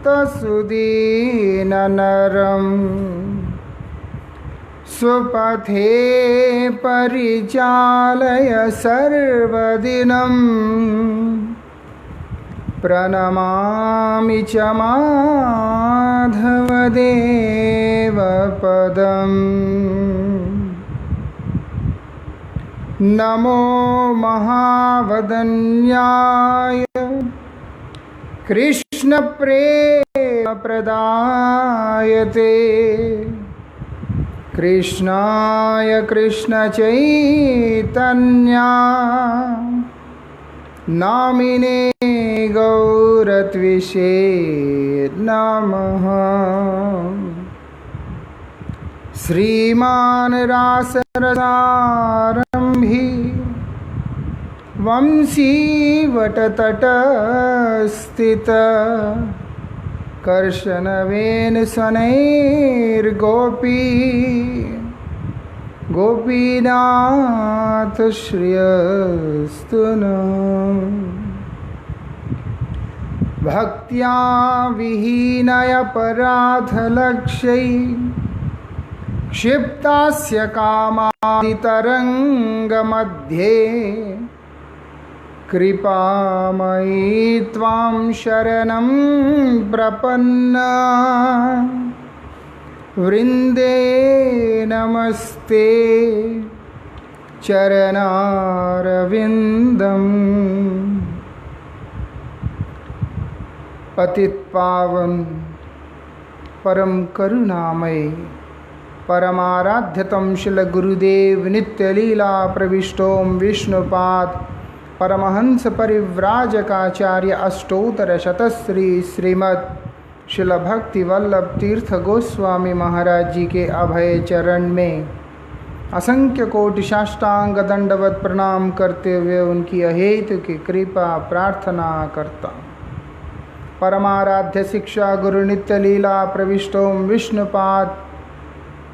भक्तसुदीननरं स्वपथे परिचालय सर्वदिनं प्रणमामि च माधवदेवपदम्। नमो महावदन्याय कृष्णप्रेमप्रदायते कृष्णाय कृष्णचैतन्या नामिने गौरत्विषे नमः। श्रीमान् रासरसारम्भी वंशीवटतटस्थित कर्षणवेणुशनैर्गोपी गोपीनाथ श्रियस्तु नः। भक्त्या विहीनयपराधलक्ष्यै क्षिप्तास्य कामादितरङ्गमध्ये कृपामयी त्वां शरणं प्रपन्ना वृन्दे नमस्ते चरणारविन्दम्। पतितपावन परम करुणामय परमाराध्यतम शिल गुरुदेव नित्य लीला प्रविष्टोम विष्णुपाद परमहंस परिव्राजकाचार्य अष्टोत्तर शतश्री श्रीमद शिल भक्ति वल्लभ तीर्थ गोस्वामी महाराज जी के अभय चरण में असंख्य कोटि साष्टांग दंडवत प्रणाम करते हुए उनकी अहेतु की कृपा प्रार्थना करता। परमाराध्य शिक्षा गुरु नित्य लीला प्रविष्टोम विष्णुपाद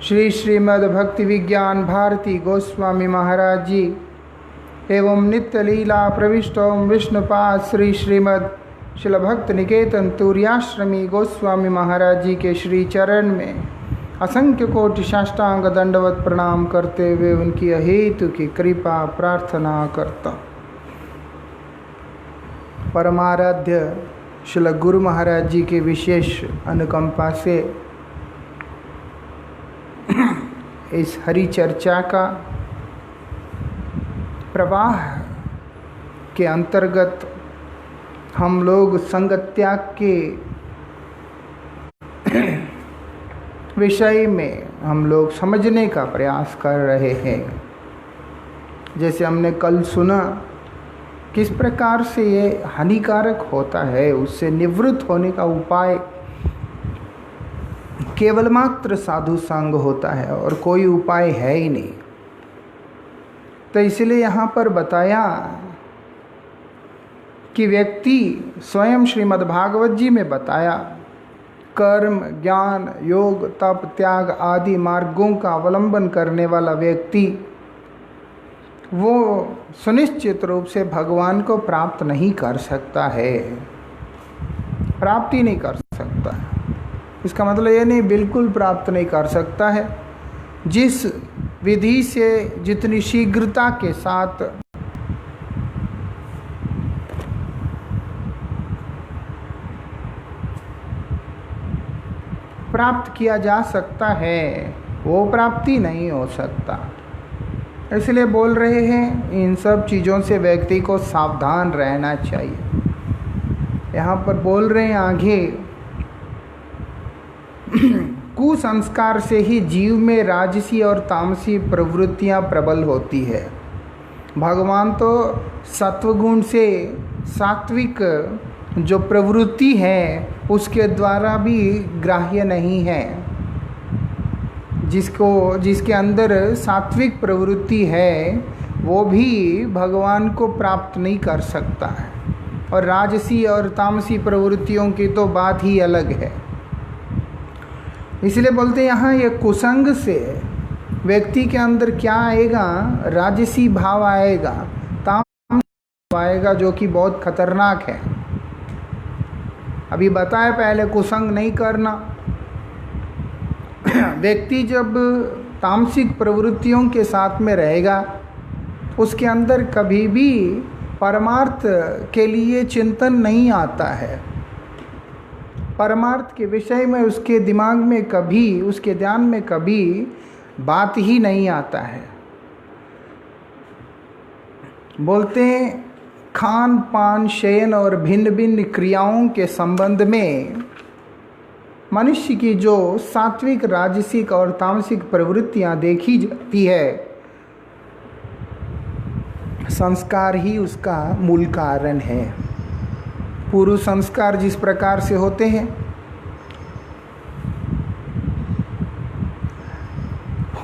श्री श्रीमद् भक्ति विज्ञान भारती गोस्वामी महाराज जी एवं नित्य लीला प्रविष्टोम विष्णुपाद श्री श्रीमद् शिल भक्त निकेतन तुर्याश्रमी गोस्वामी महाराज जी के श्री चरण में असंख्य कोटि साष्टांग दंडवत प्रणाम करते हुए उनकी अहेतु की कृपा प्रार्थना करता। परमाराध्य शिल गुरु महाराज जी के विशेष अनुकंपा से इस हरि चर्चा का प्रवाह के अंतर्गत हम लोग संग त्याग के विषय में हम लोग समझने का प्रयास कर रहे हैं। जैसे हमने कल सुना किस प्रकार से ये हानिकारक होता है, उससे निवृत्त होने का उपाय केवल मात्र साधु संग होता है और कोई उपाय है ही नहीं। तो इसलिए यहाँ पर बताया कि व्यक्ति स्वयं श्रीमद् भागवत जी में बताया कर्म ज्ञान योग तप त्याग आदि मार्गों का अवलंबन करने वाला व्यक्ति वो सुनिश्चित रूप से भगवान को प्राप्त नहीं कर सकता है, प्राप्ति नहीं कर सकता है। इसका मतलब ये नहीं बिल्कुल प्राप्त नहीं कर सकता है। जिस विधि से जितनी शीघ्रता के साथ प्राप्त किया जा सकता है वो प्राप्ति नहीं हो सकता। इसलिए बोल रहे हैं इन सब चीज़ों से व्यक्ति को सावधान रहना चाहिए। यहाँ पर बोल रहे हैं आगे कुसंस्कार से ही जीव में राजसी और तामसी प्रवृत्तियाँ प्रबल होती है। भगवान तो सत्वगुण से सात्विक जो प्रवृत्ति है उसके द्वारा भी ग्राह्य नहीं है। जिसके अंदर सात्विक प्रवृत्ति है वो भी भगवान को प्राप्त नहीं कर सकता है। और राजसी और तामसी प्रवृत्तियों की तो बात ही अलग है। इसलिए बोलते हैं यहाँ ये कुसंग से व्यक्ति के अंदर क्या आएगा, राजसी भाव आएगा, तामसी भाव आएगा, जो कि बहुत खतरनाक है। अभी बताया पहले, कुसंग नहीं करना। व्यक्ति जब तामसिक प्रवृत्तियों के साथ में रहेगा, उसके अंदर कभी भी परमार्थ के लिए चिंतन नहीं आता है। परमार्थ के विषय में उसके दिमाग में कभी, उसके ध्यान में कभी बात ही नहीं आता है। बोलते हैं खान पान शयन और भिन्न भिन्न क्रियाओं के संबंध में मनुष्य की जो सात्विक राजसिक और तामसिक प्रवृत्तियां देखी जाती है, संस्कार ही उसका मूल कारण है। पूर्व संस्कार जिस प्रकार से होते हैं,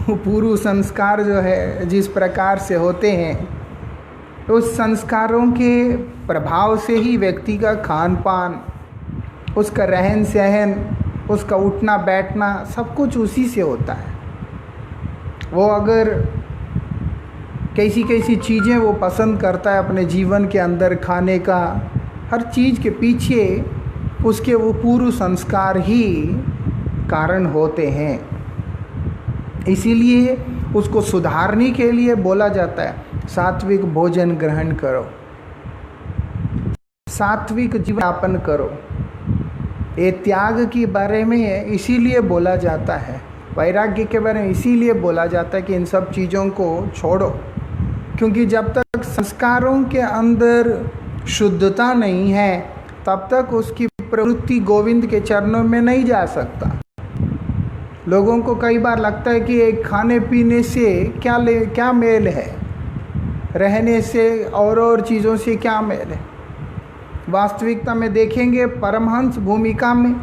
पूर्व संस्कार जो है जिस प्रकार से होते हैं, उस संस्कारों के प्रभाव से ही व्यक्ति का खान पान, उसका रहन सहन, उसका उठना बैठना सब कुछ उसी से होता है। वो अगर कैसी कैसी चीज़ें वो पसंद करता है अपने जीवन के अंदर खाने का, हर चीज़ के पीछे उसके वो पूर्व संस्कार ही कारण होते हैं। इसीलिए उसको सुधारने के लिए बोला जाता है सात्विक भोजन ग्रहण करो, सात्विक जीवन यापन करो। ये त्याग के बारे में इसीलिए बोला जाता है, वैराग्य के बारे में इसीलिए बोला जाता है कि इन सब चीज़ों को छोड़ो, क्योंकि जब तक संस्कारों के अंदर शुद्धता नहीं है तब तक उसकी प्रवृत्ति गोविंद के चरणों में नहीं जा सकता। लोगों को कई बार लगता है कि एक खाने पीने से क्या मेल है, रहने से और चीज़ों से क्या मेल है। वास्तविकता में देखेंगे, परमहंस भूमिका में,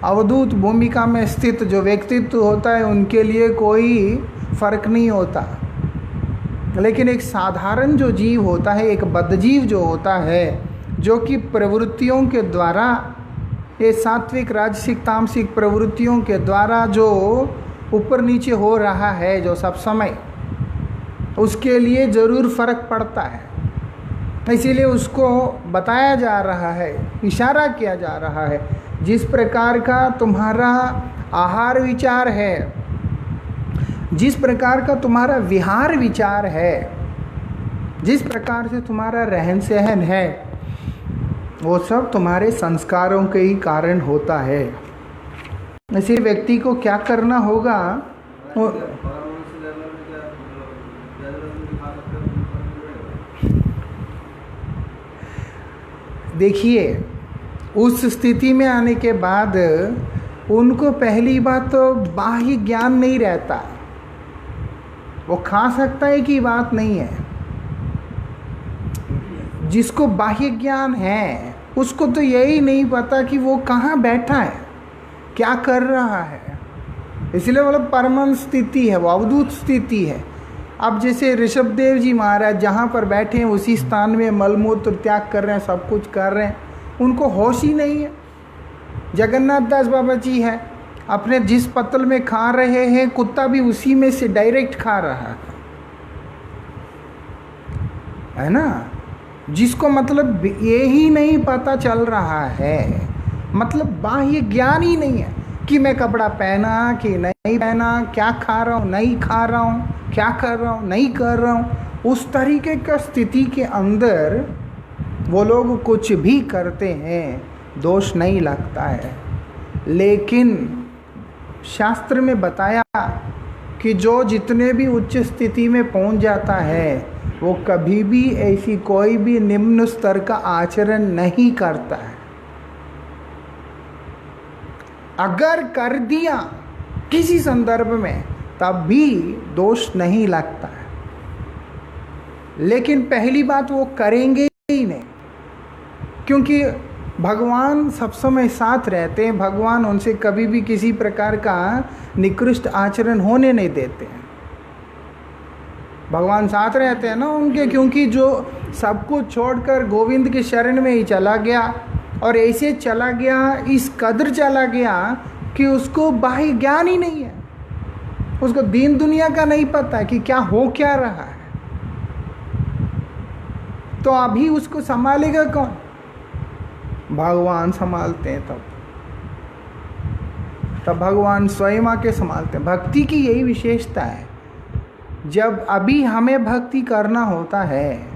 अवधूत भूमिका में स्थित जो व्यक्तित्व होता है उनके लिए कोई फर्क नहीं होता। लेकिन एक साधारण जो जीव होता है, एक बद्धजीव जो होता है, जो कि प्रवृत्तियों के द्वारा, ये सात्विक राजसिक तामसिक प्रवृत्तियों के द्वारा जो ऊपर नीचे हो रहा है जो सब समय, उसके लिए ज़रूर फर्क पड़ता है। इसीलिए उसको बताया जा रहा है, इशारा किया जा रहा है, जिस प्रकार का तुम्हारा आहार विचार है, जिस प्रकार का तुम्हारा विहार विचार है, जिस प्रकार से तुम्हारा रहन सहन है, वो सब तुम्हारे संस्कारों के ही कारण होता है। इसी व्यक्ति को क्या करना होगा, वो देखिए, उस स्थिति में आने के बाद उनको पहली बात तो बाह्य ज्ञान नहीं रहता। वो खा सकता है कि बात नहीं है। जिसको बाह्य ज्ञान है उसको तो यही नहीं पता कि वो कहाँ बैठा है, क्या कर रहा है। इसलिए मतलब परम स्थिति है, वो अवधूत स्थिति है। अब जैसे ऋषभदेव जी महाराज जहाँ पर बैठे हैं उसी स्थान में मलमूत्र त्याग कर रहे हैं, सब कुछ कर रहे हैं, उनको होश ही नहीं है। जगन्नाथ दास बाबा जी है, अपने जिस पत्तल में खा रहे हैं कुत्ता भी उसी में से डायरेक्ट खा रहा है ना। जिसको मतलब ये ही नहीं पता चल रहा है, मतलब बाह्य ज्ञान ही नहीं है कि मैं कपड़ा पहना कि नहीं पहना, क्या खा रहा हूँ नहीं खा रहा हूँ, क्या कर रहा हूँ नहीं कर रहा हूँ। उस तरीके का स्थिति के अंदर वो लोग कुछ भी करते हैं, दोष नहीं लगता है। लेकिन शास्त्र में बताया कि जो जितने भी उच्च स्थिति में पहुंच जाता है वो कभी भी ऐसी कोई भी निम्न स्तर का आचरण नहीं करता है। अगर कर दिया किसी संदर्भ में तब भी दोष नहीं लगता है, लेकिन पहली बात वो करेंगे ही नहीं, क्योंकि भगवान सब समय साथ रहते हैं। भगवान उनसे कभी भी किसी प्रकार का निकृष्ट आचरण होने नहीं देते हैं। भगवान साथ रहते हैं ना उनके, क्योंकि जो सब कुछ छोड़कर गोविंद के शरण में ही चला गया, और ऐसे चला गया, इस कदर चला गया कि उसको बाह्य ज्ञान ही नहीं है, उसको दीन दुनिया का नहीं पता कि क्या हो क्या रहा है। तो अभी उसको संभालेगा कौन? भगवान संभालते हैं, तब भगवान स्वयं आके संभालते हैं। भक्ति की यही विशेषता है, जब अभी हमें भक्ति करना होता है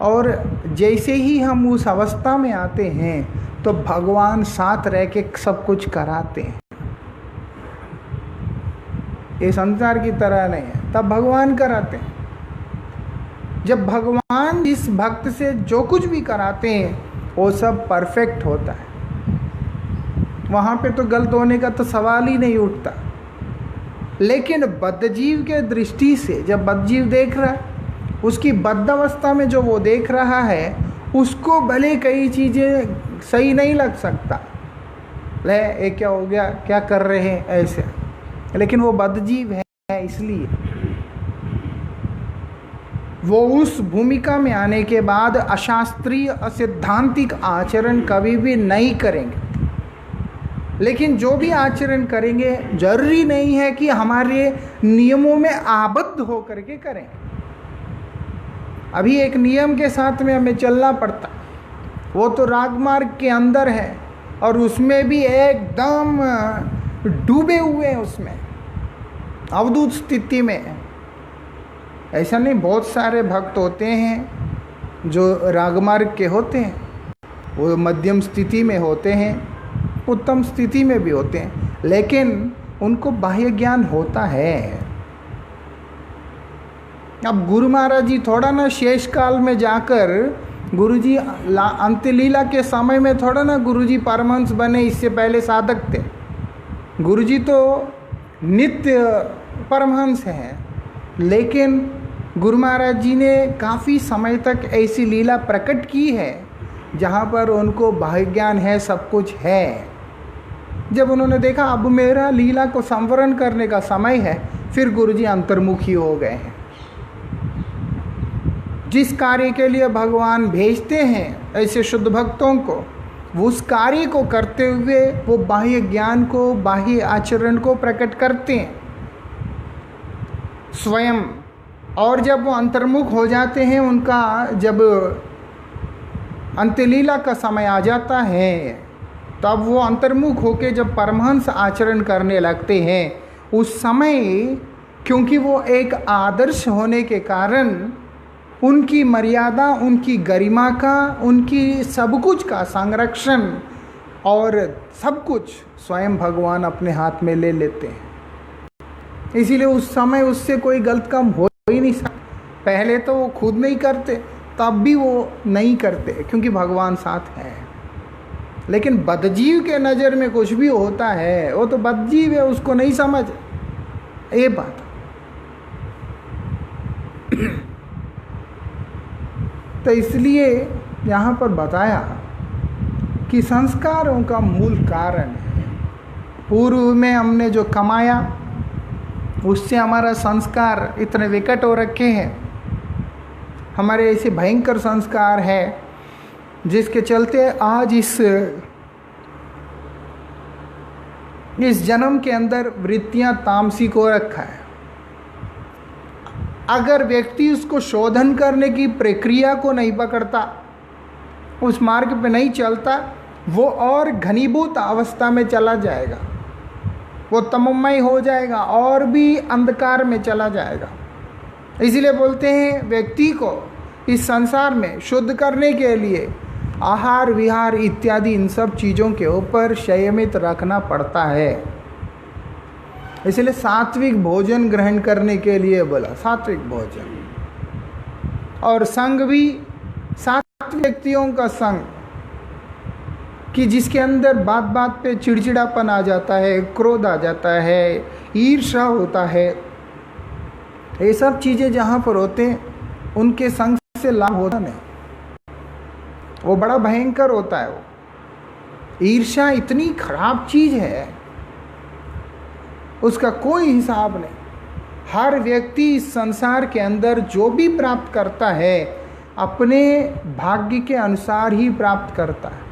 और जैसे ही हम उस अवस्था में आते हैं तो भगवान साथ रह के सब कुछ कराते हैं। ये संसार की तरह नहीं है, तब भगवान कराते हैं। जब भगवान इस भक्त से जो कुछ भी कराते हैं वो सब परफेक्ट होता है, वहाँ पे तो गलत होने का तो सवाल ही नहीं उठता। लेकिन बद्धजीव के दृष्टि से जब बद्धजीव देख रहा है, उसकी बद्ध अवस्था में जो वो देख रहा है, उसको भले कई चीज़ें सही नहीं लग सकता, ले ये क्या हो गया, क्या कर रहे हैं ऐसे, लेकिन वो बद्धजीव है, इसलिए वो उस भूमिका में आने के बाद अशास्त्रीय असैद्धांतिक आचरण कभी भी नहीं करेंगे। लेकिन जो भी आचरण करेंगे जरूरी नहीं है कि हमारे नियमों में आबद्ध होकर के करें। अभी एक नियम के साथ में हमें चलना पड़ता, वो तो रागमार्ग के अंदर है और उसमें भी एकदम डूबे हुए हैं, उसमें अवधूत स्थिति में। ऐसा नहीं, बहुत सारे भक्त होते हैं जो रागमार्ग के होते हैं, वो मध्यम स्थिति में होते हैं, उत्तम स्थिति में भी होते हैं, लेकिन उनको बाह्य ज्ञान होता है। अब गुरु महाराज जी थोड़ा ना शेष काल में जाकर गुरुजी अंत्यलीला के समय में थोड़ा ना गुरुजी परमहंस बने, इससे पहले साधक थे। गुरुजी तो नित्य परमहंस हैं, लेकिन गुरु महाराज जी ने काफ़ी समय तक ऐसी लीला प्रकट की है जहाँ पर उनको बाह्य ज्ञान है, सब कुछ है। जब उन्होंने देखा अब मेरा लीला को संवरण करने का समय है, फिर गुरुजी अंतर्मुखी हो गए हैं। जिस कार्य के लिए भगवान भेजते हैं ऐसे शुद्ध भक्तों को, उस कार्य को करते हुए वो बाह्य ज्ञान को, बाह्य आचरण को प्रकट करते हैं स्वयं। और जब वो अंतर्मुख हो जाते हैं, उनका जब अंत्यलीला का समय आ जाता है, तब वो अंतर्मुख होके जब परमहंस आचरण करने लगते हैं, उस समय क्योंकि वो एक आदर्श होने के कारण उनकी मर्यादा, उनकी गरिमा का, उनकी सब कुछ का संरक्षण और सब कुछ स्वयं भगवान अपने हाथ में ले लेते हैं। इसीलिए उस समय उससे कोई गलत काम हो ही नहीं सकता। पहले तो वो खुद नहीं करते, तब भी वो नहीं करते क्योंकि भगवान साथ है। लेकिन बद्धजीव के नज़र में कुछ भी होता है, वो तो बद्धजीव है, उसको नहीं समझ ये बात। तो इसलिए यहाँ पर बताया कि संस्कारों का मूल कारण है, पूर्व में हमने जो कमाया उससे हमारा संस्कार इतने विकट हो रखे हैं। हमारे ऐसे भयंकर संस्कार है जिसके चलते आज इस जन्म के अंदर वृत्तियां तामसिक हो रखा है। अगर व्यक्ति उसको शोधन करने की प्रक्रिया को नहीं पकड़ता, उस मार्ग पे नहीं चलता, वो और घनीभूत अवस्था में चला जाएगा, वो तमोमय हो जाएगा और भी अंधकार में चला जाएगा। इसीलिए बोलते हैं व्यक्ति को इस संसार में शुद्ध करने के लिए आहार विहार इत्यादि इन सब चीज़ों के ऊपर संयमित रखना पड़ता है। इसलिए सात्विक भोजन ग्रहण करने के लिए बोला, सात्विक भोजन। और संग भी सात्विक व्यक्तियों का संग, कि जिसके अंदर बात बात पे चिड़चिड़ापन आ जाता है, क्रोध आ जाता है, ईर्ष्या होता है, ये सब चीज़ें जहाँ पर होते हैं उनके संग से लाभ होता नहीं, वो बड़ा भयंकर होता है। वो ईर्ष्या इतनी खराब चीज़ है, उसका कोई हिसाब नहीं। हर व्यक्ति इस संसार के अंदर जो भी प्राप्त करता है अपने भाग्य के अनुसार ही प्राप्त करता है।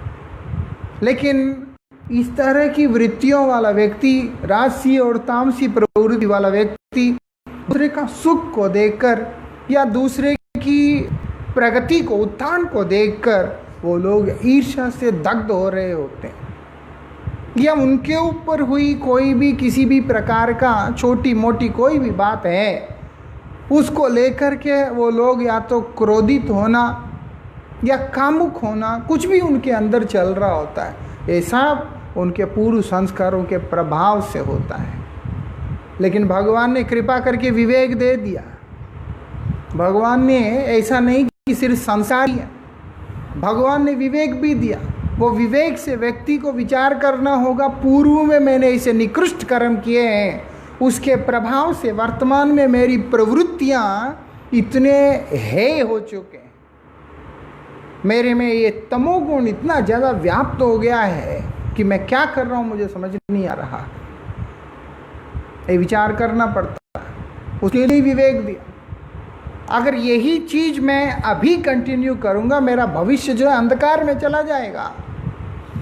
लेकिन इस तरह की वृत्तियों वाला व्यक्ति, राजसी और तामसी प्रवृत्ति वाला व्यक्ति, दूसरे का सुख को देखकर या दूसरे की प्रगति को, उत्थान को देखकर वो लोग ईर्ष्या से दग्ध हो रहे होते हैं, या उनके ऊपर हुई कोई भी किसी भी प्रकार का छोटी मोटी कोई भी बात है, उसको लेकर के वो लोग या तो क्रोधित होना या कामुक होना, कुछ भी उनके अंदर चल रहा होता है। ये सब उनके पूर्व संस्कारों के प्रभाव से होता है। लेकिन भगवान ने कृपा करके विवेक दे दिया। भगवान ने ऐसा नहीं कि सिर्फ संसार ही है, भगवान ने विवेक भी दिया। वो विवेक से व्यक्ति को विचार करना होगा, पूर्व में मैंने इसे निकृष्ट कर्म किए हैं, उसके प्रभाव से वर्तमान में मेरी प्रवृत्तियां इतने हेय हो चुके हैं, मेरे में ये तमोगुण इतना ज़्यादा व्याप्त हो गया है कि मैं क्या कर रहा हूँ मुझे समझ नहीं आ रहा। ये विचार करना पड़ता है, उसके लिए विवेक दिया। अगर यही चीज़ मैं अभी कंटिन्यू करूँगा, मेरा भविष्य जो है अंधकार में चला जाएगा।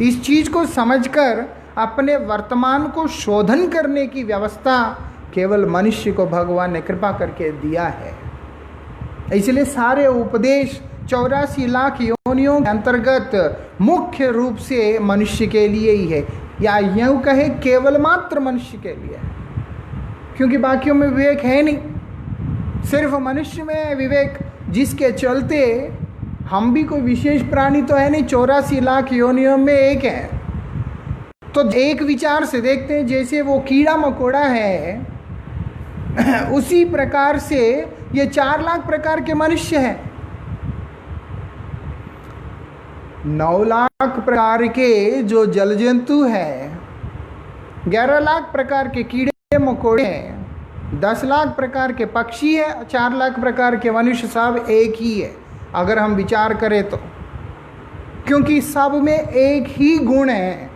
इस चीज़ को समझकर अपने वर्तमान को शोधन करने की व्यवस्था केवल मनुष्य को भगवान ने कृपा करके दिया है। इसलिए सारे उपदेश 84 लाख योनियों के अंतर्गत मुख्य रूप से मनुष्य के लिए ही है, या यूँ कहे केवल मात्र मनुष्य के लिए है, क्योंकि बाकियों में विवेक है नहीं, सिर्फ मनुष्य में है विवेक, जिसके चलते हम भी कोई विशेष प्राणी तो है नहीं, 84 लाख योनियों में एक है। तो एक विचार से देखते हैं, जैसे वो कीड़ा मकोड़ा है, उसी प्रकार से ये 4 लाख प्रकार के मनुष्य हैं, 9 लाख प्रकार के जो जल जंतु हैं, 11 लाख प्रकार के कीड़े मकोड़े हैं, 10 लाख प्रकार के पक्षी हैं, 4 लाख प्रकार के मनुष्य, सब एक ही है अगर हम विचार करें तो, क्योंकि सब में एक ही गुण है।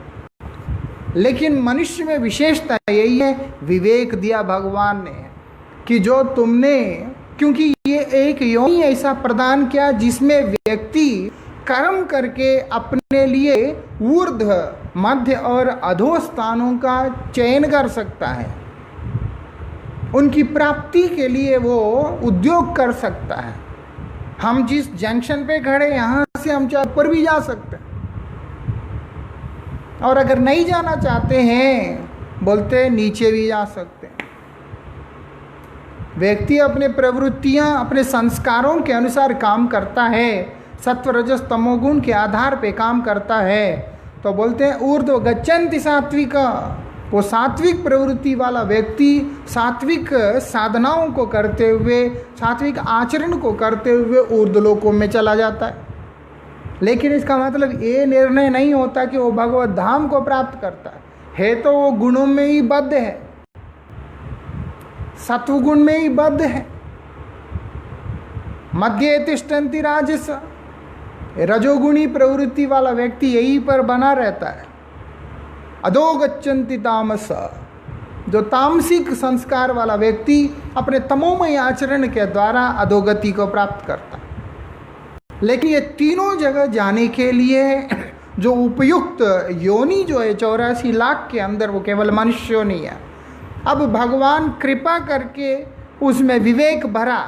लेकिन मनुष्य में विशेषता यही है, विवेक दिया भगवान ने कि जो तुमने, क्योंकि ये एक योनि ऐसा प्रदान किया जिसमें व्यक्ति कर्म करके अपने लिए ऊर्ध्व, मध्य और अधो स्थानों का चयन कर सकता है, उनकी प्राप्ति के लिए वो उद्योग कर सकता है। हम जिस जंक्शन पे खड़े, यहाँ से हम चाहे ऊपर भी जा सकते हैं, और अगर नहीं जाना चाहते हैं बोलते हैं नीचे भी जा सकते हैं। व्यक्ति अपने प्रवृत्तियां, अपने संस्कारों के अनुसार काम करता है, सत्व रजस तमोगुण के आधार पे काम करता है, तो बोलते हैं ऊर्ध्व गच्छन्ति सात्विक। वो सात्विक प्रवृत्ति वाला व्यक्ति सात्विक साधनाओं को करते हुए, सात्विक आचरण को करते हुए ऊर्ध्वलोकों में चला जाता है। लेकिन इसका मतलब ये निर्णय नहीं होता कि वो भगवत धाम को प्राप्त करता है तो वो गुणों में ही बद्ध है, सत्वगुण में ही बद्ध है। मध्य तिष्ठन्ति राजस, रजोगुणी प्रवृत्ति वाला व्यक्ति यहीं पर बना रहता है। अधो गच्छन्ति तामस, जो तामसिक संस्कार वाला व्यक्ति अपने तमोमय आचरण के द्वारा अधोगति को प्राप्त करता है। लेकिन ये तीनों जगह जाने के लिए जो उपयुक्त योनि जो है 84 लाख के अंदर, वो केवल मनुष्य योनि है। अब भगवान कृपा करके उसमें विवेक भरा,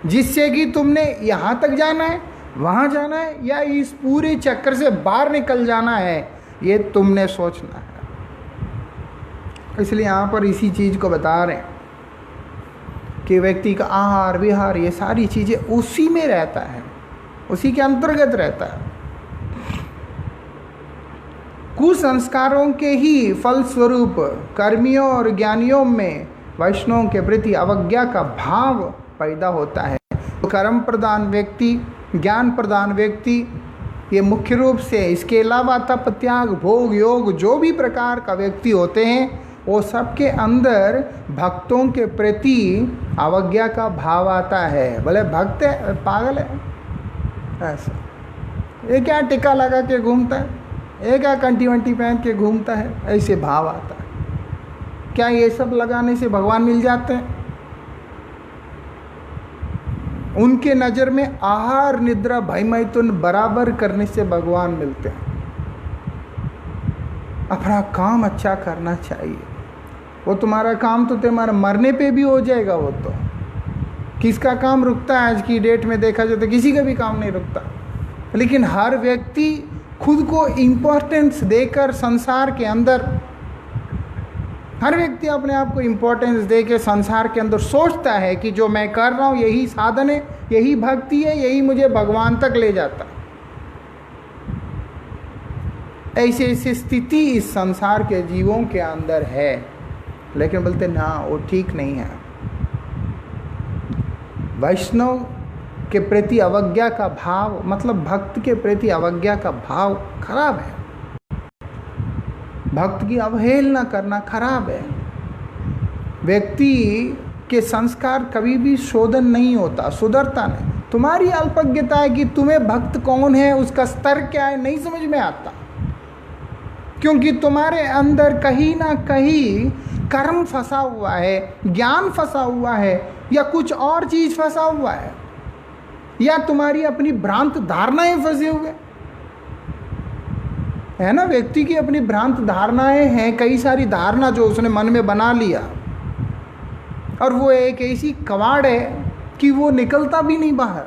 जिससे कि तुमने यहाँ तक जाना है, वहाँ जाना है, या इस पूरे चक्कर से बाहर निकल जाना है, ये तुमने सोचना है। इसलिए यहाँ पर इसी चीज़ को बता रहे हैं कि व्यक्ति का आहार विहार ये सारी चीज़ें उसी में रहता है, उसी के अंतर्गत रहता है। कुसंस्कारों के ही फलस्वरूप कर्मियों और ज्ञानियों में वैष्णवों के प्रति अवज्ञा का भाव पैदा होता है। तो कर्म प्रधान व्यक्ति, ज्ञान प्रधान व्यक्ति, ये मुख्य रूप से, इसके अलावा तप त्याग भोग योग जो भी प्रकार का व्यक्ति होते हैं, वो सबके अंदर भक्तों के प्रति अवज्ञा का भाव आता है। बोले भक्त है, पागल है, ऐसा ये क्या टिका लगा के घूमता है, ये क्या कंठी वंटी पहन के घूमता है, ऐसे भाव आता है। क्या ये सब लगाने से भगवान मिल जाते हैं? उनके नज़र में आहार निद्रा भय मैथुन बराबर करने से भगवान मिलते हैं। अपना काम अच्छा करना चाहिए, वो तुम्हारा काम तो तुम्हारा मरने पे भी हो जाएगा। वो तो किसका काम रुकता है आज की डेट में देखा जाए तो किसी का भी काम नहीं रुकता। लेकिन हर व्यक्ति खुद को इम्पोर्टेंस देकर संसार के अंदर, हर व्यक्ति अपने आप को इम्पोर्टेंस दे के संसार के अंदर सोचता है कि जो मैं कर रहा हूँ यही साधन है, यही भक्ति है, यही मुझे भगवान तक ले जाता। ऐसी ऐसी स्थिति इस संसार के जीवों के अंदर है, लेकिन बोलते ना वो ठीक नहीं है। वैष्णव के प्रति अवज्ञा का भाव, मतलब भक्त के प्रति अवज्ञा का भाव खराब है। भक्त की अवहेलना करना खराब है। व्यक्ति के संस्कार कभी भी शोधन नहीं होता, सुधरता नहीं। तुम्हारी अल्पज्ञता है कि तुम्हें भक्त कौन है, उसका स्तर क्या है, नहीं समझ में आता, क्योंकि तुम्हारे अंदर कहीं ना कहीं कर्म फंसा हुआ है, ज्ञान फंसा हुआ है, या कुछ और चीज फंसा हुआ है, या तुम्हारी अपनी भ्रांत धारणाएं फंसे हुए है ना। व्यक्ति की अपनी भ्रांत धारणाएं हैं, कई सारी धारणा जो उसने मन में बना लिया, और वो एक ऐसी कवाड़ है कि वो निकलता भी नहीं बाहर।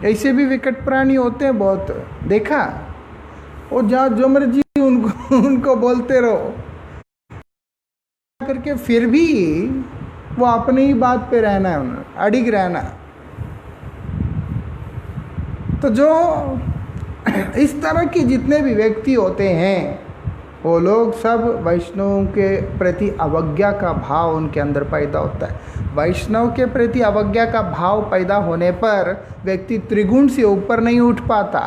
ऐसे भी विकट प्राणी होते हैं बहुत, देखा। वो जहाँ जो मर्जी उनको बोलते रहो करके, फिर भी वो अपनी ही बात पे रहना है, उन्हें अडिग रहना है। तो जो इस तरह के जितने भी व्यक्ति होते हैं, वो लोग सब वैष्णवों के प्रति अवज्ञा का भाव उनके अंदर पैदा होता है। वैष्णव के प्रति अवज्ञा का भाव पैदा होने पर व्यक्ति त्रिगुण से ऊपर नहीं उठ पाता,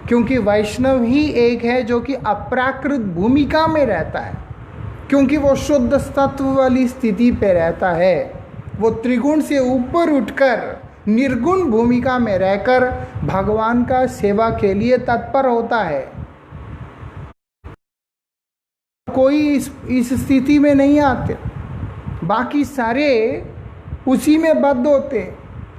क्योंकि वैष्णव ही एक है जो कि अप्राकृत भूमिका में रहता है, क्योंकि वो शुद्ध तत्व वाली स्थिति पे रहता है। वो त्रिगुण से ऊपर उठकर निर्गुण भूमिका में रहकर भगवान का सेवा के लिए तत्पर होता है। कोई इस स्थिति में नहीं आते, बाकी सारे उसी में बद्ध होते,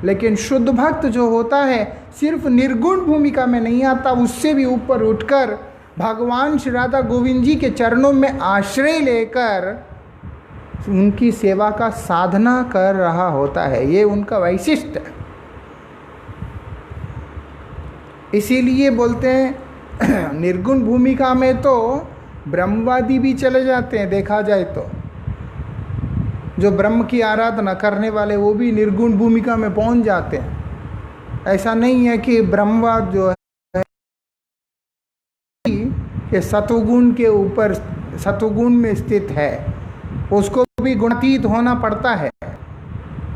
लेकिन शुद्ध भक्त जो होता है सिर्फ निर्गुण भूमिका में नहीं आता, उससे भी ऊपर उठकर भगवान श्री राधा गोविंद जी के चरणों में आश्रय लेकर उनकी सेवा का साधना कर रहा होता है। ये उनका वैशिष्ट्य है। इसीलिए बोलते हैं निर्गुण भूमिका में तो ब्रह्मवादी भी चले जाते हैं, देखा जाए तो जो ब्रह्म की आराधना करने वाले वो भी निर्गुण भूमिका में पहुंच जाते हैं। ऐसा नहीं है कि ब्रह्मवाद जो है ये सतोगुण के ऊपर, सतोगुण में स्थित है, उसको भी गुणातीत होना पड़ता है।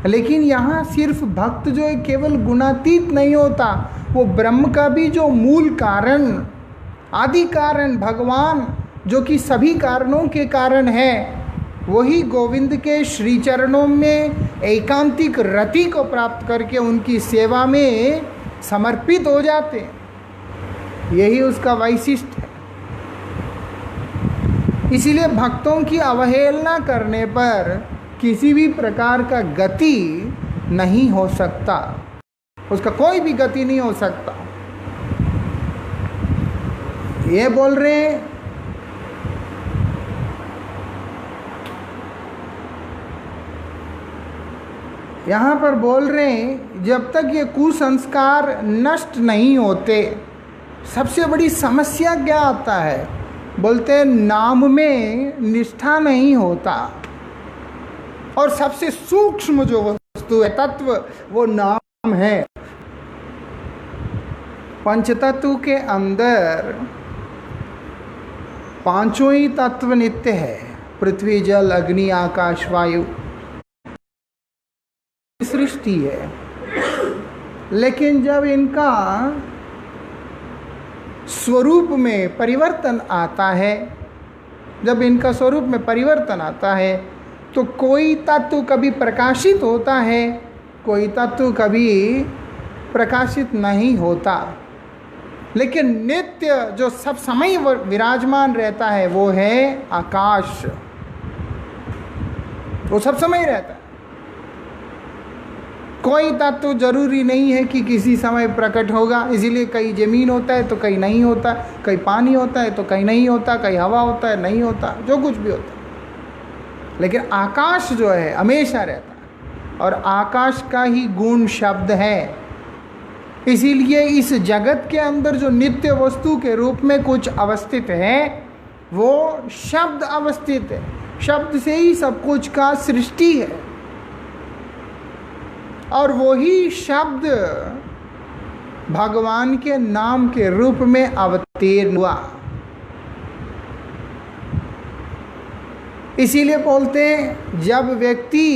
लेकिन यहाँ सिर्फ भक्त जो है केवल गुणातीत नहीं होता, वो ब्रह्म का भी जो मूल कारण, आदि कारण भगवान जो कि सभी कारणों के कारण है, वही गोविंद के श्री चरणों में एकांतिक रति को प्राप्त करके उनकी सेवा में समर्पित हो जाते हैं। यही उसका वैशिष्ट्य है। इसीलिए भक्तों की अवहेलना करने पर किसी भी प्रकार का गति नहीं हो सकता, उसका कोई भी गति नहीं हो सकता। ये बोल रहे हैं यहाँ पर बोल रहे हैं जब तक ये कुसंस्कार नष्ट नहीं होते, सबसे बड़ी समस्या क्या आता है, बोलते हैं नाम में निष्ठा नहीं होता। और सबसे सूक्ष्म जो वस्तु है, तत्व, वो नाम है। पंचतत्व के अंदर पांचों ही तत्व नित्य है, पृथ्वी जल अग्नि आकाश वायु सृष्टि है। लेकिन जब इनका स्वरूप में परिवर्तन आता है, जब इनका स्वरूप में परिवर्तन आता है, तो कोई तत्व कभी प्रकाशित होता है, कोई तत्व कभी प्रकाशित नहीं होता। लेकिन नित्य जो सब समय विराजमान रहता है वो है आकाश, वो सब समय रहता है। कोई तत्व जरूरी नहीं है कि किसी समय प्रकट होगा। इसीलिए कहीं जमीन होता है तो कहीं नहीं होता, कहीं पानी होता है तो कहीं नहीं होता, कहीं हवा होता है नहीं होता, जो कुछ भी होता है। लेकिन आकाश जो है हमेशा रहता है, और आकाश का ही गुण शब्द है। इसीलिए इस जगत के अंदर जो नित्य वस्तु के रूप में कुछ अवस्थित है वो शब्द अवस्थित है। शब्द से ही सब कुछ का सृष्टि है और वही शब्द भगवान के नाम के रूप में अवतीर्ण हुआ। इसीलिए बोलते हैं जब व्यक्ति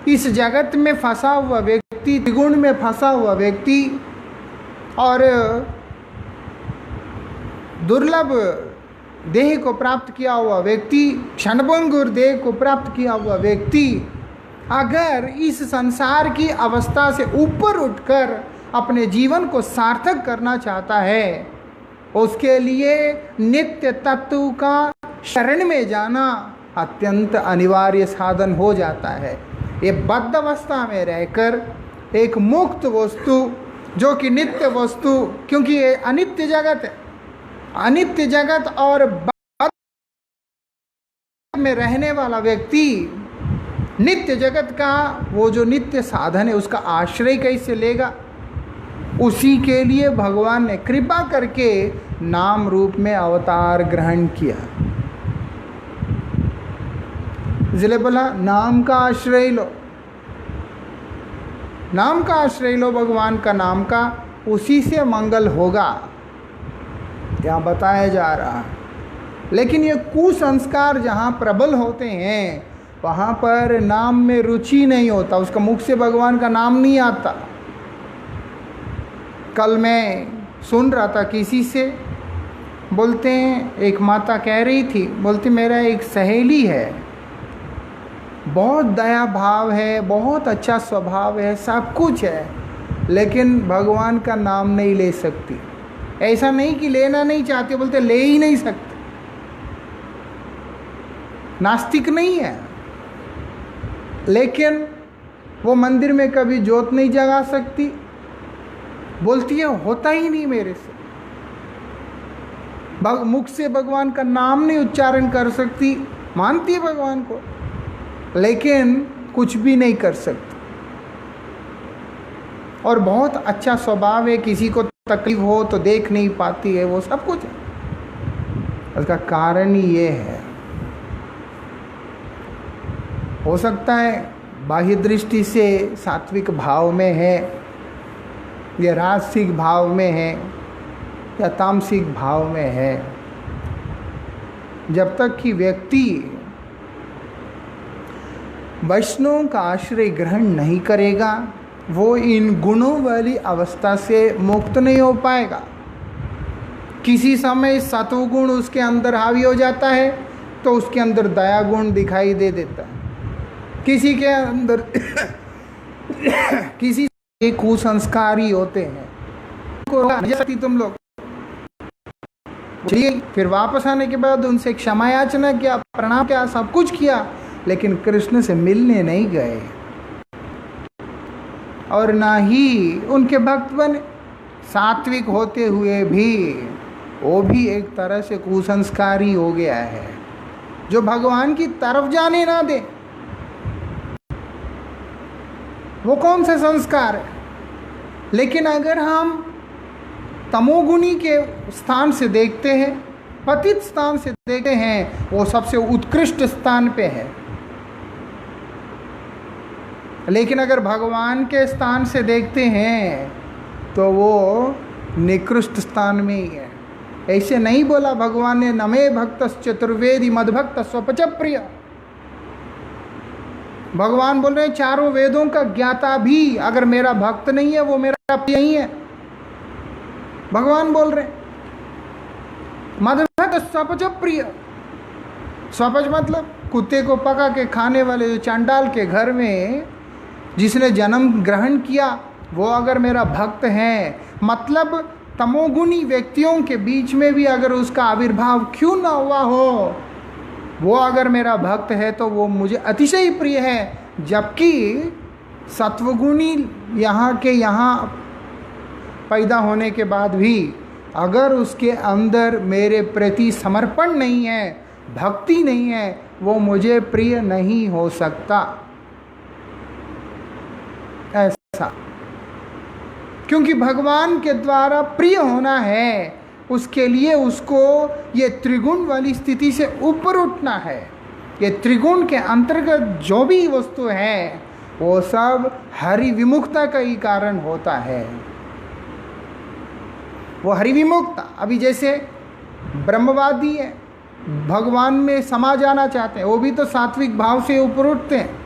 इस जगत में फंसा हुआ व्यक्ति, त्रिगुण में फंसा हुआ व्यक्ति और दुर्लभ देह को प्राप्त किया हुआ व्यक्ति, क्षणभंगुर देह को प्राप्त किया हुआ व्यक्ति अगर इस संसार की अवस्था से ऊपर उठकर अपने जीवन को सार्थक करना चाहता है, उसके लिए नित्य तत्व का शरण में जाना अत्यंत अनिवार्य साधन हो जाता है। ये बद्ध अवस्था में रहकर एक मुक्त वस्तु जो कि नित्य वस्तु, क्योंकि ये अनित्य जगत है, अनित्य जगत और बद्ध में रहने वाला व्यक्ति नित्य जगत का वो जो नित्य साधन है उसका आश्रय कैसे लेगा? उसी के लिए भगवान ने कृपा करके नाम रूप में अवतार ग्रहण किया। इसलिए बोला नाम का आश्रय लो, नाम का आश्रय लो, भगवान का नाम का, उसी से मंगल होगा, यहाँ बताया जा रहा है। लेकिन ये कुसंस्कार जहाँ प्रबल होते हैं वहाँ पर नाम में रुचि नहीं होता, उसका मुख से भगवान का नाम नहीं आता। कल मैं सुन रहा था किसी से, बोलते हैं एक माता कह रही थी, बोलती मेरा एक सहेली है, बहुत दया भाव है, बहुत अच्छा स्वभाव है, सब कुछ है, लेकिन भगवान का नाम नहीं ले सकती। ऐसा नहीं कि लेना नहीं चाहती, बोलते ले ही नहीं सकते। नास्तिक नहीं है, लेकिन वो मंदिर में कभी जोत नहीं जगा सकती, बोलती है होता ही नहीं मेरे से। मुख से भगवान का नाम नहीं उच्चारण कर सकती, मानती है भगवान को, लेकिन कुछ भी नहीं कर सकती। और बहुत अच्छा स्वभाव है, किसी को तकलीफ हो तो देख नहीं पाती है, वो सब कुछ है। उसका कारण ही ये है। हो सकता है बाह्य दृष्टि से सात्विक भाव में है या राजसिक भाव में है या तामसिक भाव में है। जब तक कि व्यक्ति वैष्णव का आश्रय ग्रहण नहीं करेगा वो इन गुणों वाली अवस्था से मुक्त नहीं हो पाएगा। किसी समय सत्वगुण उसके अंदर हावी हो जाता है तो उसके अंदर दया गुण दिखाई दे देता है। किसी के अंदर किसी कुसंस्कारी होते हैं, तुम लोग फिर वापस आने के बाद उनसे क्षमा याचना किया, प्रणाम किया, सब कुछ किया, लेकिन कृष्ण से मिलने नहीं गए और ना ही उनके भक्त बने। सात्विक होते हुए भी वो भी एक तरह से कुसंस्कारी हो गया है, जो भगवान की तरफ जाने ना दे। वो कौन सा संस्कार है? लेकिन अगर हम तमोगुणी के स्थान से देखते हैं, पतित स्थान से देखते हैं, वो सबसे उत्कृष्ट स्थान पे है। लेकिन अगर भगवान के स्थान से देखते हैं तो वो निकृष्ट स्थान में ही है। ऐसे नहीं बोला भगवान ने, नमे भक्त चतुर्वेदी मद्भक्त स्वपच प्रिय। भगवान बोल रहे हैं चारों वेदों का ज्ञाता भी अगर मेरा भक्त नहीं है वो मेरा प्रिय नहीं है। भगवान बोल रहे मद्भक्त स्वपच प्रिय। स्वपच मतलब कुत्ते को पका के खाने वाले जो चांडाल के घर में जिसने जन्म ग्रहण किया वो अगर मेरा भक्त है, मतलब तमोगुणी व्यक्तियों के बीच में भी अगर उसका आविर्भाव क्यों ना हुआ हो, वो अगर मेरा भक्त है तो वो मुझे अतिशय प्रिय है। जबकि सत्वगुणी यहाँ के यहाँ पैदा होने के बाद भी अगर उसके अंदर मेरे प्रति समर्पण नहीं है, भक्ति नहीं है, वो मुझे प्रिय नहीं हो सकता। ऐसा क्योंकि भगवान के द्वारा प्रिय होना है, उसके लिए उसको ये त्रिगुण वाली स्थिति से ऊपर उठना है। ये त्रिगुण के अंतर्गत जो भी वस्तु है वो सब हरि विमुक्ता का ही कारण होता है। वो हरि विमुक्ता, अभी जैसे ब्रह्मवादी है, भगवान में समा जाना चाहते हैं, वो भी तो सात्विक भाव से ऊपर उठते हैं।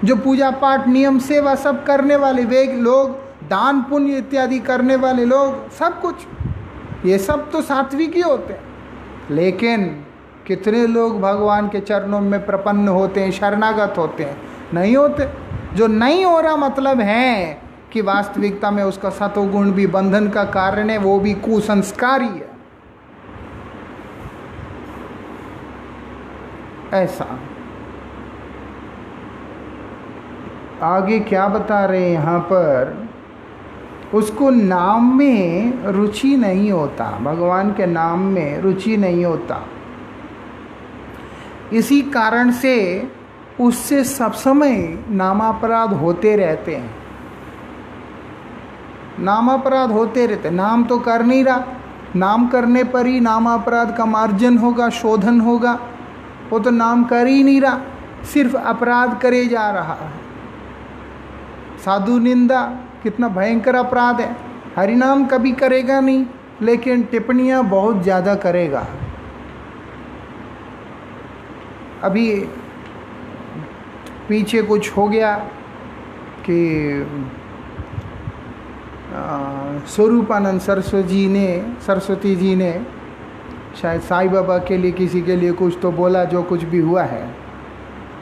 जो पूजा पाठ नियम सेवा सब करने वाले वे लोग, दान पुण्य इत्यादि करने वाले लोग, सब कुछ ये सब तो सात्विक ही होते हैं। लेकिन कितने लोग भगवान के चरणों में प्रपन्न होते हैं, शरणागत होते हैं? नहीं होते। जो नहीं हो रहा मतलब है कि वास्तविकता में उसका सतोगुण भी बंधन का कारण है, वो भी कुसंस्कारी है। ऐसा आगे क्या बता रहे हैं यहाँ पर, उसको नाम में रुचि नहीं होता, भगवान के नाम में रुचि नहीं होता। इसी कारण से उससे सब समय नामापराध होते रहते हैं, नामापराध होते रहते। नाम तो कर नहीं रहा, नाम करने पर ही नामापराध का मार्जन होगा, शोधन होगा। वो तो नाम कर ही नहीं रहा, सिर्फ अपराध करे जा रहा है। साधु निंदा कितना भयंकर अपराध है। हरिनाम कभी करेगा नहीं, लेकिन टिप्पणियाँ बहुत ज़्यादा करेगा। अभी पीछे कुछ हो गया कि स्वरूपानंद सरस्वती जी ने शायद साईं बाबा के लिए किसी के लिए कुछ तो बोला, जो कुछ भी हुआ है।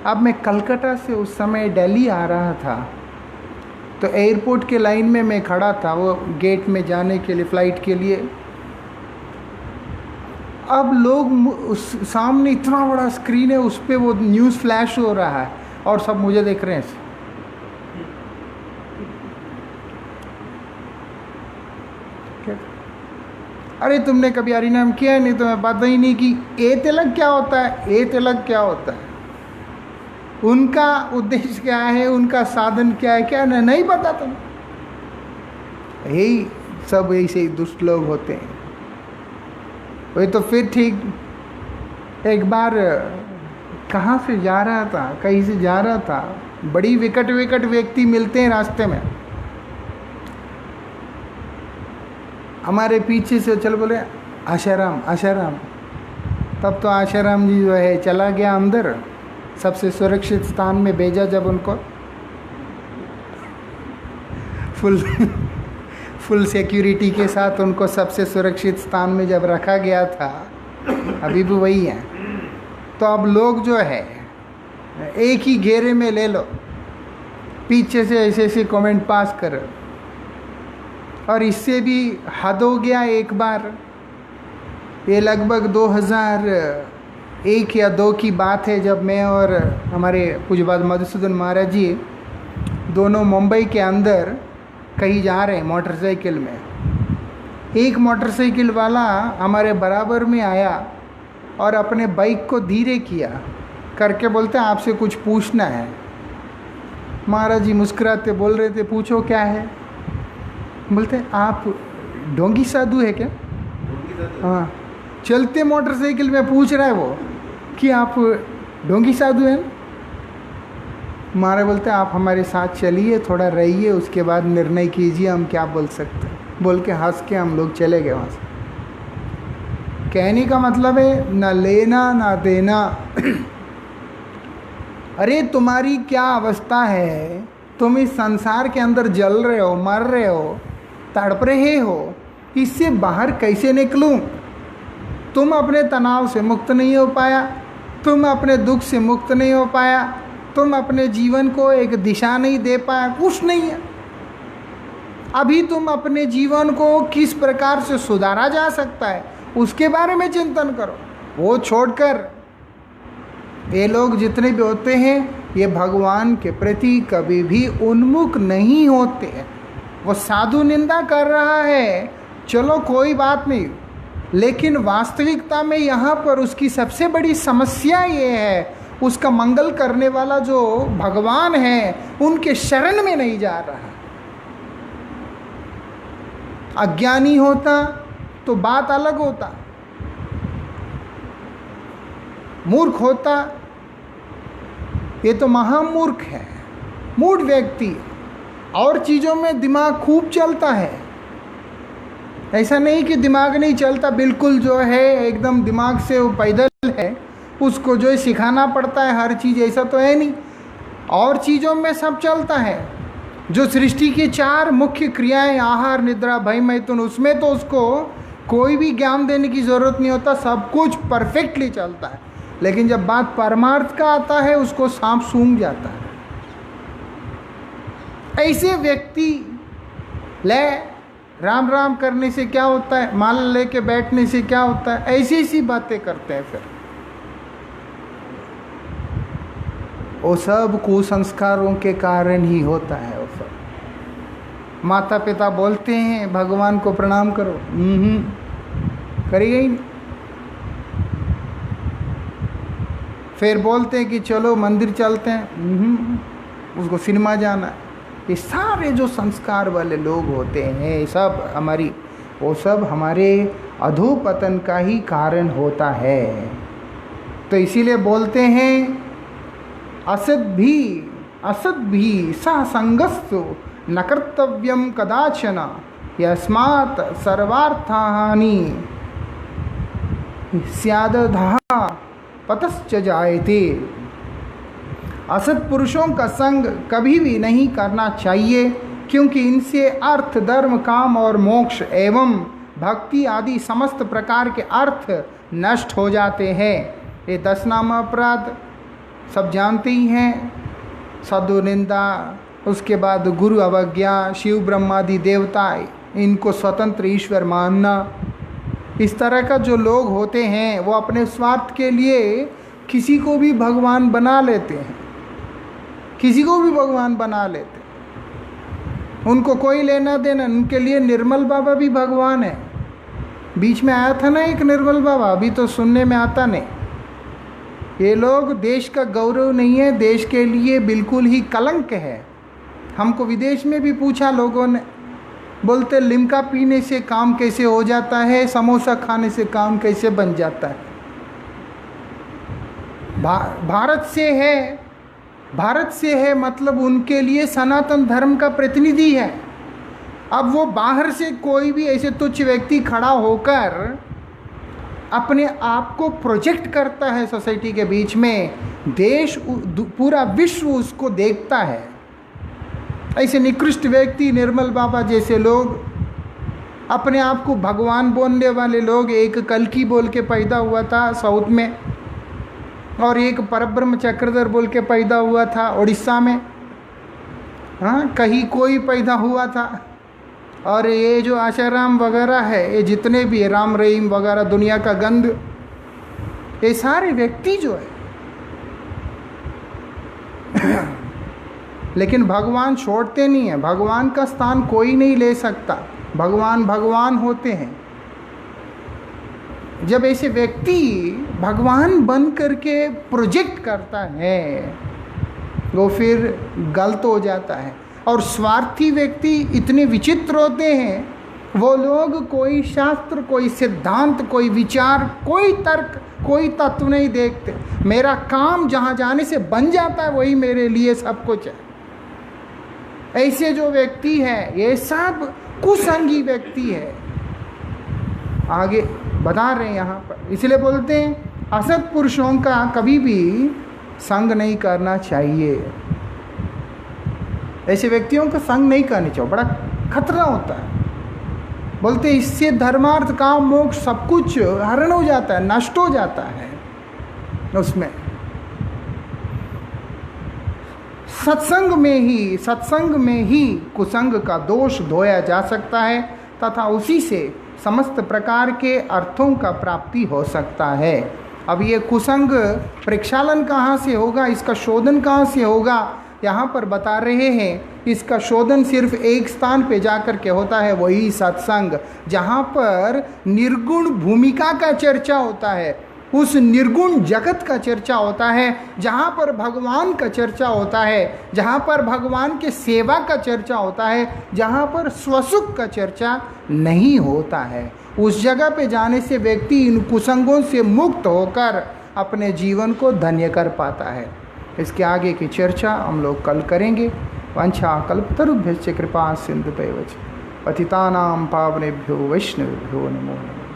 अब मैं कलकत्ता से उस समय दिल्ली आ रहा था, तो एयरपोर्ट के लाइन में मैं खड़ा था, वो गेट में जाने के लिए, फ़्लाइट के लिए। अब लोग उस सामने इतना बड़ा स्क्रीन है, उस पर वो न्यूज़ फ्लैश हो रहा है और सब मुझे देख रहे हैं। अरे तुमने कभी हरिनाम किया है? नहीं, तुम्हें पता ही नहीं कि ए तिलक क्या होता है, ए तिलक क्या होता है, उनका उद्देश्य क्या है, उनका साधन क्या है, क्या नहीं पता तुम। यही सब ऐसे ही दुष्ट लोग होते हैं। वही तो फिर ठीक एक बार कहाँ से जा रहा था, कहीं से जा रहा था, बड़ी विकट व्यक्ति मिलते हैं रास्ते में। हमारे पीछे से चल बोले आशाराम। तब तो आशाराम जी जो है चला गया अंदर, सबसे सुरक्षित स्थान में भेजा। जब उनको फुल सिक्योरिटी के साथ उनको सबसे सुरक्षित स्थान में जब रखा गया था, अभी भी वही है। तो अब लोग जो है एक ही घेरे में ले लो, पीछे से ऐसे कमेंट पास कर। और इससे भी हद हो गया। एक बार ये लगभग 2001 या 2 की बात है, जब मैं और हमारे पूज्यपाद मधुसूदन महाराज जी दोनों मुंबई के अंदर कहीं जा रहे हैं मोटरसाइकिल में। एक मोटरसाइकिल वाला हमारे बराबर में आया और अपने बाइक को धीरे किया करके बोलते हैं आपसे कुछ पूछना है। महाराज जी मुस्कुराते बोल रहे थे, पूछो क्या है? बोलते आप ढोंगी साधु है क्या? हाँ, चलते मोटरसाइकिल में पूछ रहा है वो कि आप ढोंगी साधु हैं? महाराज बोलते हैं आप हमारे साथ चलिए, थोड़ा रहिए, उसके बाद निर्णय कीजिए हम क्या बोल सकते हैं। बोल के हंस के हम लोग चले गए वहाँ से। कहने का मतलब है ना लेना ना देना। अरे तुम्हारी क्या अवस्था है, तुम इस संसार के अंदर जल रहे हो, मर रहे हो, तड़प रहे हो, इससे बाहर कैसे निकलूं? तुम अपने तनाव से मुक्त नहीं हो पाया, तुम अपने दुख से मुक्त नहीं हो पाया, तुम अपने जीवन को एक दिशा नहीं दे पाया, कुछ नहीं है। अभी तुम अपने जीवन को किस प्रकार से सुधारा जा सकता है उसके बारे में चिंतन करो। वो छोड़कर ये लोग जितने भी होते हैं, ये भगवान के प्रति कभी भी उन्मुख नहीं होते हैं। वो साधु निंदा कर रहा है, चलो कोई बात नहीं, लेकिन वास्तविकता में यहाँ पर उसकी सबसे बड़ी समस्या ये है, उसका मंगल करने वाला जो भगवान है उनके शरण में नहीं जा रहा। अज्ञानी होता तो बात अलग होता, मूर्ख होता, ये तो महामूर्ख है, मूढ़ व्यक्ति। और चीज़ों में दिमाग खूब चलता है, ऐसा नहीं कि दिमाग नहीं चलता, बिल्कुल जो है एकदम दिमाग से वो पैदल है, उसको जो है सिखाना पड़ता है हर चीज़, ऐसा तो है नहीं। और चीज़ों में सब चलता है। जो सृष्टि की 4 मुख्य क्रियाएं, आहार, निद्रा, भय, मैथुन, उसमें तो उसको कोई भी ज्ञान देने की ज़रूरत नहीं होता, सब कुछ परफेक्टली चलता है। लेकिन जब बात परमार्थ का आता है, उसको सांप सूंघ जाता है। ऐसे व्यक्ति ले राम राम करने से क्या होता है, माला लेके बैठने से क्या होता है, ऐसी ऐसी बातें करते हैं। फिर वो सब कुसंस्कारों के कारण ही होता है। वो सब माता पिता बोलते हैं भगवान को प्रणाम करो, करेगा ही नहीं। फिर बोलते हैं कि चलो मंदिर चलते हैं, उसको सिनेमा जाना है। ये सारे जो संस्कार वाले लोग होते हैं, वो सब हमारे अधोपतन का ही कारण होता है। तो इसीलिए बोलते हैं असद भी संगस्तु न कर्तव्यम कदाचन यस्मात् सर्वार्थहानि स्यादधा पतश्च जायते। असत पुरुषों का संग कभी भी नहीं करना चाहिए, क्योंकि इनसे अर्थ, धर्म, काम और मोक्ष एवं भक्ति आदि समस्त प्रकार के अर्थ नष्ट हो जाते हैं। ये 10 नाम अपराध सब जानते ही हैं, साधु निंदा, उसके बाद गुरु अवज्ञा, शिव ब्रह्मादि देवता, इनको स्वतंत्र ईश्वर मानना। इस तरह का जो लोग होते हैं वो अपने स्वार्थ के लिए किसी को भी भगवान बना लेते हैं, किसी को भी भगवान बना लेते हैं। उनको कोई लेना देना, उनके लिए निर्मल बाबा भी भगवान है। बीच में आया था ना एक निर्मल बाबा, अभी तो सुनने में आता नहीं। ये लोग देश का गौरव नहीं है, देश के लिए बिल्कुल ही कलंक है। हमको विदेश में भी पूछा लोगों ने, बोलते लिम्का पीने से काम कैसे हो जाता है, समोसा खाने से काम कैसे बन जाता है। भारत से है मतलब उनके लिए सनातन धर्म का प्रतिनिधि है। अब वो बाहर से कोई भी ऐसे तुच्छ व्यक्ति खड़ा होकर अपने आप को प्रोजेक्ट करता है सोसाइटी के बीच में, देश, पूरा विश्व उसको देखता है। ऐसे निकृष्ट व्यक्ति, निर्मल बाबा जैसे लोग, अपने आप को भगवान बोलने वाले लोग, एक कल्की बोल के पैदा हुआ था साउथ में, और एक परब्रह्म चक्रधर बोल के पैदा हुआ था उड़ीसा में, हाँ कहीं कोई पैदा हुआ था। और ये जो आशाराम वगैरह है, ये जितने भी राम रहीम वगैरह, दुनिया का गंद, ये सारे व्यक्ति जो है लेकिन भगवान छोड़ते नहीं है। भगवान का स्थान कोई नहीं ले सकता, भगवान भगवान होते हैं। जब ऐसे व्यक्ति भगवान बन करके प्रोजेक्ट करता है, वो फिर गलत हो जाता है। और स्वार्थी व्यक्ति इतने विचित्र होते हैं, वो लोग कोई शास्त्र, कोई सिद्धांत, कोई विचार, कोई तर्क, कोई तत्व नहीं देखते। मेरा काम जहाँ जाने से बन जाता है, वही मेरे लिए सब कुछ है। ऐसे जो व्यक्ति है, ये सब कुसंगी व्यक्ति है। आगे बता रहे हैं यहाँ पर, इसलिए बोलते हैं असत पुरुषों का कभी भी संग नहीं करना चाहिए। ऐसे व्यक्तियों का संग नहीं करना चाहिए, बड़ा खतरा होता है। बोलते इससे धर्मार्थ, काम, मोक्ष सब कुछ हरण हो जाता है, नष्ट हो जाता है उसमें। सत्संग में ही कुसंग का दोष धोया जा सकता है तथा उसी से समस्त प्रकार के अर्थों का प्राप्ति हो सकता है। अब ये कुसंग प्रक्षालन कहाँ से होगा, इसका शोधन कहाँ से होगा, यहाँ पर बता रहे हैं। इसका शोधन सिर्फ एक स्थान पे जाकर के होता है, वही सत्संग, जहाँ पर निर्गुण भूमिका का चर्चा होता है। उस निर्गुण जगत का चर्चा होता है, जहाँ पर भगवान का चर्चा होता है, जहाँ पर भगवान के सेवा का चर्चा होता है, जहाँ पर स्वसुख का चर्चा नहीं होता है। उस जगह पे जाने से व्यक्ति इन कुसंगों से मुक्त होकर अपने जीवन को धन्य कर पाता है। इसके आगे की चर्चा हम लोग कल करेंगे। वांछा कल्पतरुभ्यश्च कृपा सिंधुभ्यो पतितानां पावनेभ्यो वैष्णवेभ्यो नमो नमः।